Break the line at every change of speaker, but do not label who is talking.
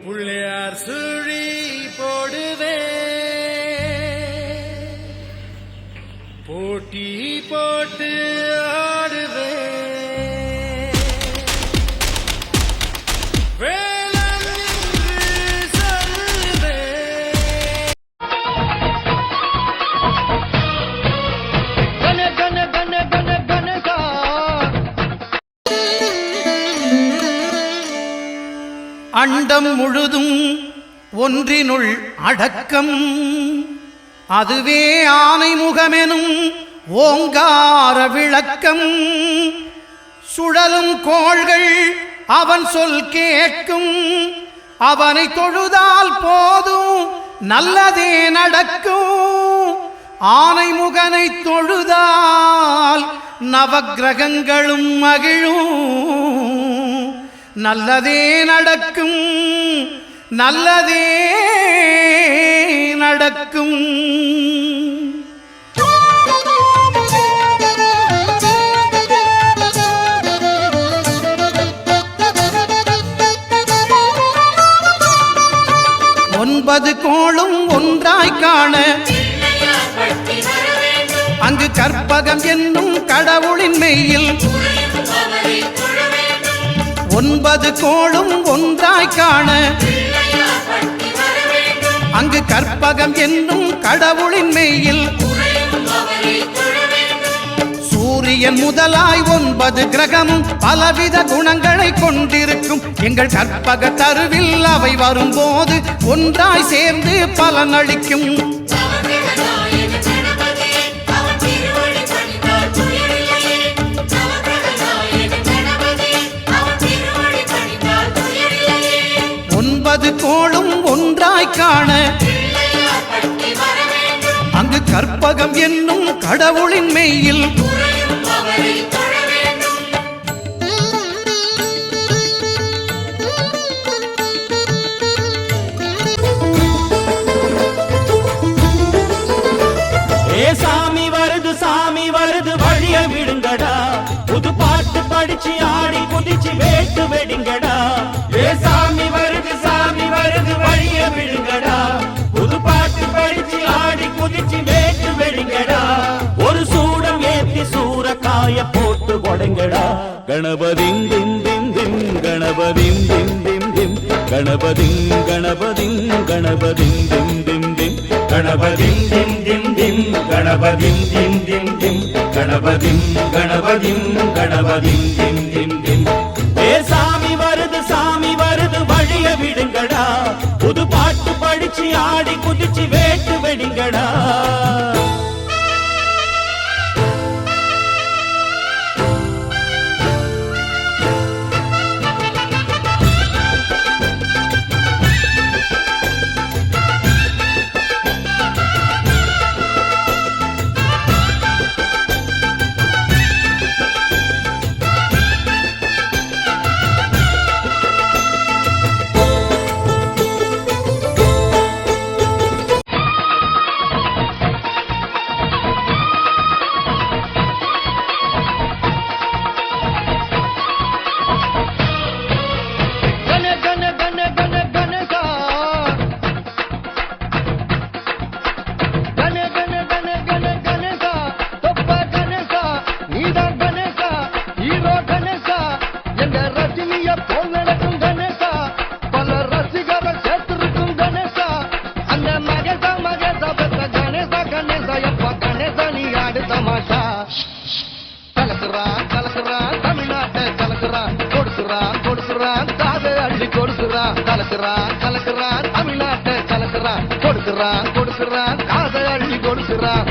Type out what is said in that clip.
புள்ளையார் சுழி போடுவே போட்டி போட்டு ஆடுவே வேளம் என்று சொல்லுவே கன கன கன கன கனகா அண்டம் முழுதும் ஒன்றினுள் அடக்கம் அதுவே ஆனை முகமெனும் ஓங்கார விளக்கம் சுழலும் கோள்கள் அவன் சொல் கேட்கும் அவனை தொழுதால் போதும் நல்லதே நடக்கும் ஆனை முகனை தொழுதால் நவக்கிரகங்களும் மகிழும் நல்லதே நடக்கும் நல்லதே நடக்கும் ஒன்பது கோளும் ஒன்றாய் காண அங்கு கற்பகம் என்னும் கடவுளின் மெய்யில் ஒன்பது கோளும் ஒன்றாய் காண அங்கு கற்பகம் என்னும் கடவுளின் மெய்யில் சூரியன் முதலாய் 9 கிரகமும் பலவித குணங்களை கொண்டிருக்கும் எங்கள் கற்பக தருவில் அவை வரும்போது ஒன்றாய் சேர்ந்து பலனளிக்கும் கோளும் ஒன்றாய் காண அங்கு கற்பகம் என்னும் கடவுளின் மெய்யில் சாமி வருது வழிய விடுங்கடா புது பாட்டு படிச்சு ஆடி குதிச்சு வேட்டு வெடிங்கடா சாமி வருது வழிய விடுங்கடா புது பாட்டு படிச்சு ஆடி குதிச்சு வேட்டு வெடிங்கடா ஒரு சூடம் ஏத்தி சூறக்காய போட்டு கொடைங்கடா கணபதிங் திம் திம் திம் கணபதிங் திம் திம் திம் கணபதிங் கணபதிங் கணபதிங் திம் திம் திம் கணபதிம் திம் திம் திம் கணபதிம் திம் திம் திம் கணபதிம் கணபதிம் கணபதிம் திம் திம் திம் சாமி வருது வழிய விடுங்கடா புது பாட்டு படிச்சு ஆடி குதிச்சு வேட்டு வெடிங்கடா கலக்குறான் தமிழ்நாட்டை கலக்குறான் கொடுக்குறான் காதை அள்ளி கொடுக்குறான்